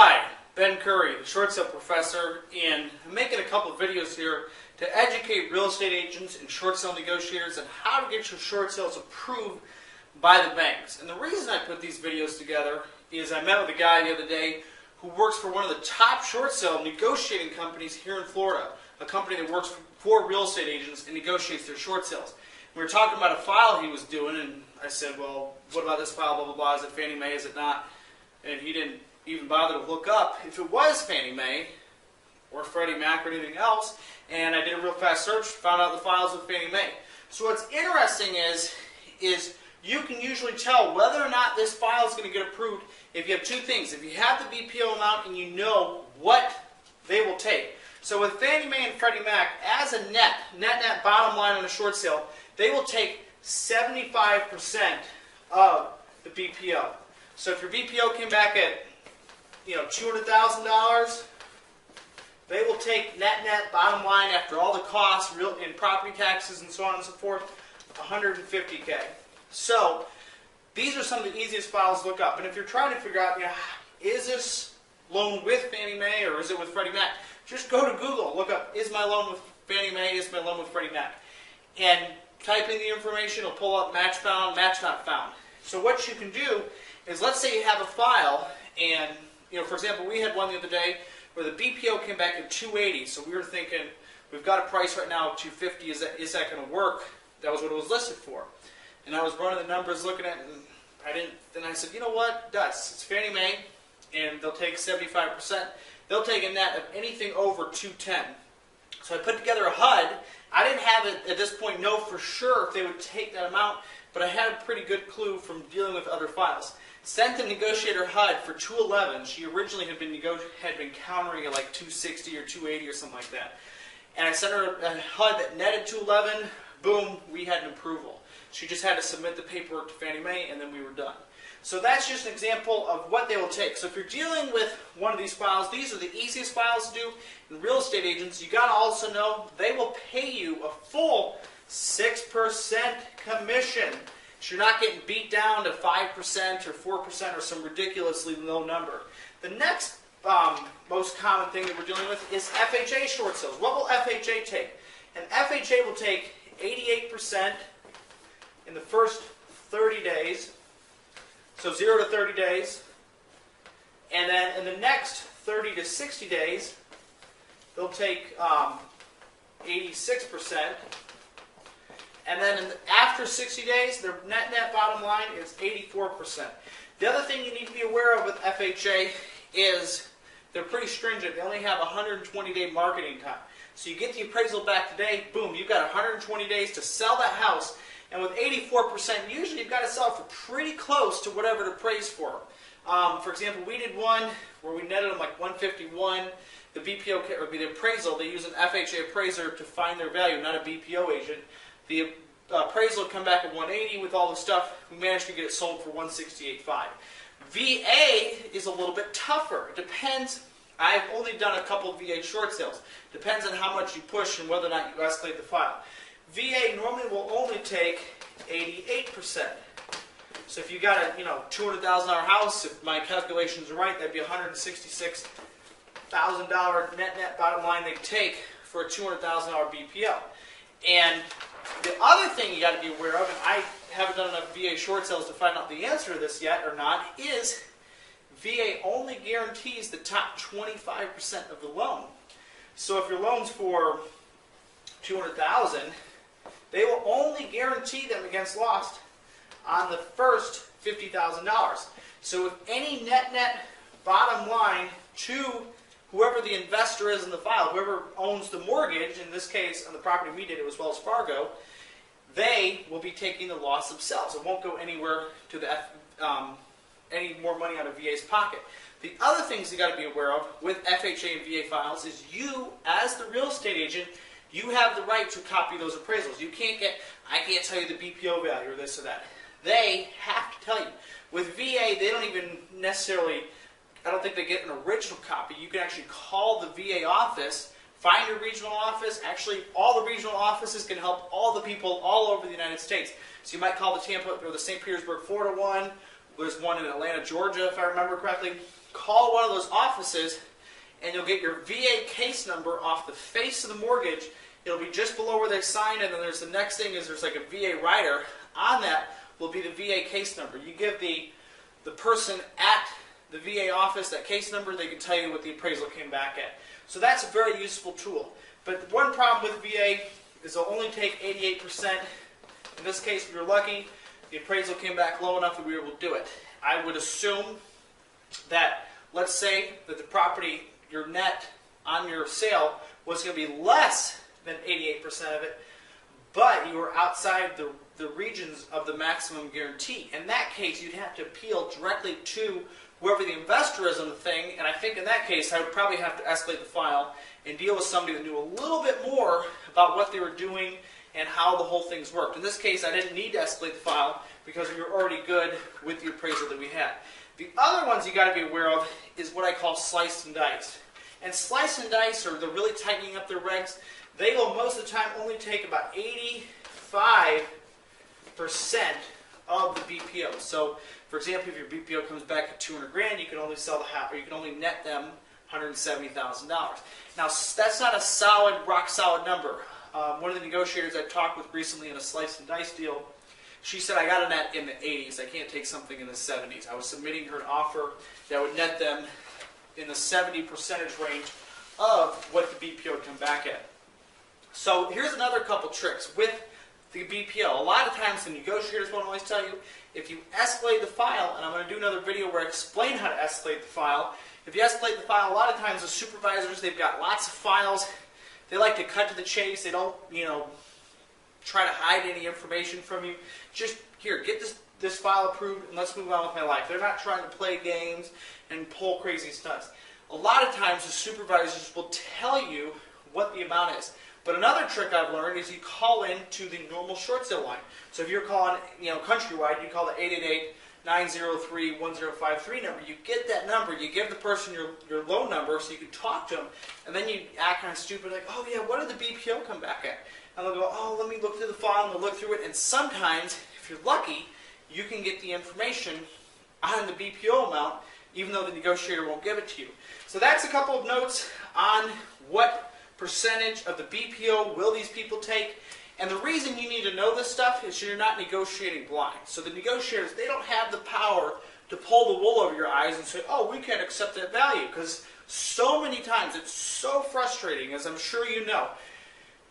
Hi, Ben Curry, the short sale professor, and I'm making a couple of videos here to educate real estate agents and short sale negotiators on how to get your short sales approved by the banks. And the reason I put these videos together is I met with a guy the other day who works for one of the top short sale negotiating companies here in Florida, a company that works for real estate agents and negotiates their short sales. We were talking about a file he was doing, and I said, well, what about this file, blah, blah, blah, is it Fannie Mae, is it not? And he didn't even bother to look up if it was Fannie Mae or Freddie Mac or anything else, and I did a real fast search, found out the files with Fannie Mae. So what's interesting is you can usually tell whether or not this file is going to get approved if you have two things. If you have the BPO amount and you know what they will take. So with Fannie Mae and Freddie Mac, as a net bottom line on a short sale, they will take 75% of the BPO. So if your BPO came back at $200,000, they will take net bottom line after all the costs, real and property taxes and so on and so forth, $150K. So these are some of the easiest files to look up. And if you're trying to figure out, is this loan with Fannie Mae or is it with Freddie Mac? Just go to Google, look up, is my loan with Fannie Mae, is my loan with Freddie Mac? And type in the information, it'll pull up match found, match not found. So what you can do is, let's say you have a file, and for example, we had one the other day where the BPO came back at 280. So we were thinking, we've got a price right now of 250. Is that going to work? That was what it was listed for. And I was running the numbers, looking at it, and I didn't. Then I said, you know what? It does. It's Fannie Mae, and they'll take 75%. They'll take a net of anything over 210. So I put together a HUD. I didn't have it at this point know for sure if they would take that amount, but I had a pretty good clue from dealing with other files. Sent the negotiator HUD for 211. She originally had been countering at like 260 or 280 or something like that. And I sent her a HUD that netted 211. Boom, we had an approval. She just had to submit the paperwork to Fannie Mae, and then we were done. So that's just an example of what they will take. So if you're dealing with one of these files, these are the easiest files to do. And real estate agents, you got to also know they will pay you a full 6% commission. So you're not getting beat down to 5% or 4% or some ridiculously low number. The next most common thing that we're dealing with is FHA short sales. What will FHA take? And FHA will take 88% in the first 30 days. So 0 to 30 days. And then in the next 30 to 60 days, they'll take 86%. And then after 60 days, their net bottom line is 84%. The other thing you need to be aware of with FHA is they're pretty stringent. They only have a 120-day marketing time. So you get the appraisal back today, boom, you've got 120 days to sell that house. And with 84%, usually you've got to sell it for pretty close to whatever it appraised for. For example, we did one where we netted them like 151. The BPO, or the appraisal, they use an FHA appraiser to find their value, not a BPO agent. The appraisal would come back at 180 with all the stuff. We managed to get it sold for 168.5. VA is a little bit tougher. It depends. I've only done a couple of VA short sales. Depends on how much you push and whether or not you escalate the file. VA normally will only take 88%. So if you got a $200,000 house, if my calculations are right, that'd be $166,000 net bottom line they take for a $200,000 BPO. And the other thing you got to be aware of, and I haven't done enough VA short sales to find out the answer to this yet or not, is VA only guarantees the top 25% of the loan. So if your loan's for $200,000, they will only guarantee them against loss on the first $50,000. So if any net bottom line to whoever the investor is in the file, whoever owns the mortgage, in this case on the property we did, it was Wells Fargo, they will be taking the loss themselves. It won't go anywhere to the any more money out of VA's pocket. The other things you got to be aware of with FHA and VA files is you, as the real estate agent, you have the right to copy those appraisals. You can't I can't tell you the BPO value or this or that. They have to tell you. With VA, they don't even necessarily, I don't think they get an original copy. You can actually call the VA office, find your regional office. Actually, all the regional offices can help all the people all over the United States. So you might call the Tampa or the St. Petersburg, Florida one. There's one in Atlanta, Georgia, if I remember correctly. call one of those offices, and you'll get your VA case number off the face of the mortgage. It'll be just below where they signed, and then there's the next thing is there's like a VA rider. On that will be the VA case number. You give the person at the VA office that case number, they can tell you what the appraisal came back at. So that's a very useful tool. But the one problem with VA is they'll only take 88%. In this case, if you're lucky, the appraisal came back low enough that we were able to do it. I would assume that, let's say that the property, your net on your sale was going to be less than 88% of it, but you were outside the regions of the maximum guarantee. In that case, you'd have to appeal directly to whoever the investor is on the thing, and I think in that case, I would probably have to escalate the file and deal with somebody that knew a little bit more about what they were doing and how the whole thing's worked. In this case, I didn't need to escalate the file because we were already good with the appraisal that we had. The other ones you got to be aware of is what I call slice and dice. And slice and dice, or they're really tightening up their regs, they will most of the time only take about 85% of the BPO. So, for example, if your BPO comes back at 200 grand, you can only sell the house, or you can only net them $170,000. Now, that's not a solid, rock solid number. One of the negotiators I talked with recently in a slice and dice deal, she said, I got a net in the 80s. I can't take something in the 70s. I was submitting her an offer that would net them in the 70% range of what the BPO would come back at. So here's another couple tricks with the BPO. A lot of times the negotiators won't always tell you, if you escalate the file, and I'm going to do another video where I explain how to escalate the file. If you escalate the file, a lot of times the supervisors, they've got lots of files. They like to cut to the chase. They don't, try to hide any information from you. Just, here, get this file approved and let's move on with my life. They're not trying to play games and pull crazy stunts. A lot of times the supervisors will tell you what the amount is. But another trick I've learned is you call in to the normal short sale line. So if you're calling, countrywide, you call the 888-903-1053 number. You get that number, you give the person your loan number so you can talk to them, and then you act kind of stupid like, oh yeah, what did the BPO come back at? And they'll go, oh, let me look through the file, and they'll look through it, and sometimes, if you're lucky, you can get the information on the BPO amount, even though the negotiator won't give it to you. So that's a couple of notes on what percentage of the BPO will these people take. And the reason you need to know this stuff is you're not negotiating blind. So the negotiators, they don't have the power to pull the wool over your eyes and say, oh, we can't accept that value. Because so many times, it's so frustrating, as I'm sure you know.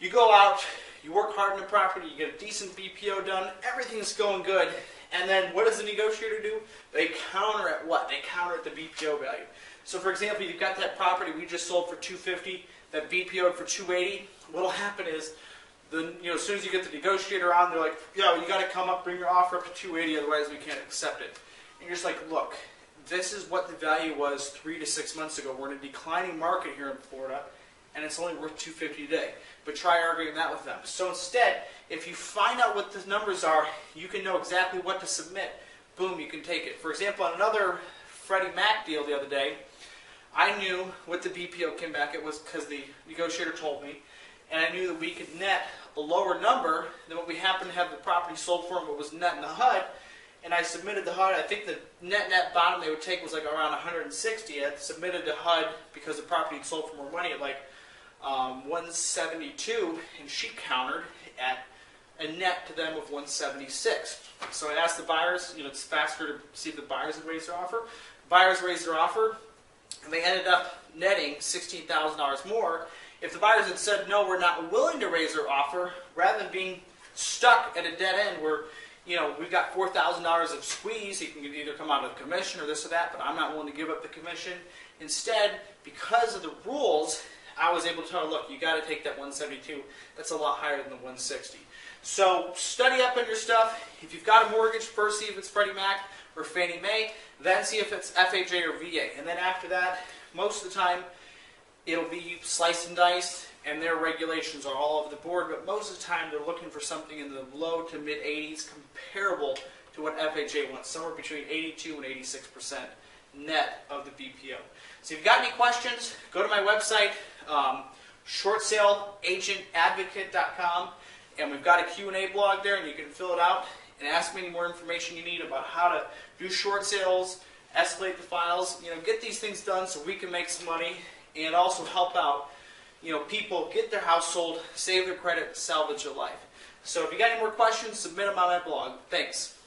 You go out, you work hard on the property, you get a decent BPO done, everything's going good, and then what does the negotiator do? They counter at what? They counter at the BPO value. So for example, you've got that property we just sold for $250, that BPO'd for $280. What'll happen is, as soon as you get the negotiator on, they're like, yo, you got to come up, bring your offer up to $280, otherwise we can't accept it. And you're just like, look, this is what the value was 3 to 6 months ago. We're in a declining market here in Florida, and it's only worth $250 today. But try arguing that with them. So instead, if you find out what the numbers are, you can know exactly what to submit. Boom, you can take it. For example, on another Freddie Mac deal the other day, I knew what the BPO came back at was because the negotiator told me, and I knew that we could net a lower number than what we happened to have the property sold for, and what was net in the HUD. And I submitted the HUD. I think the net bottom they would take was like around 160. I submitted the HUD because the property had sold for more money at like 172, and she countered at a net to them of 176. So I asked the buyers, it's faster to see if the buyers had raised their offer. Buyers raised their offer, and they ended up netting $16,000 more. If the buyers had said, no, we're not willing to raise their offer, rather than being stuck at a dead end where, we've got $4,000 of squeeze, you can either come out of the commission or this or that, but I'm not willing to give up the commission. Instead, because of the rules, I was able to tell her, look, you got to take that 172. That's a lot higher than the 160. So study up on your stuff. If you've got a mortgage, first see if it's Freddie Mac or Fannie Mae, then see if it's FHA or VA. And then after that, most of the time, it'll be slice and dice, and their regulations are all over the board, but most of the time they're looking for something in the low to mid 80s comparable to what FHA wants, somewhere between 82 and 86% net of the BPO. So if you've got any questions, go to my website, shortsaleagentadvocate.com, and we've got a Q&A blog there, and you can fill it out and ask me any more information you need about how to do short sales, escalate the files, get these things done so we can make some money and also help out, people get their house sold, save their credit, salvage their life. So if you got any more questions, submit them on my blog. Thanks.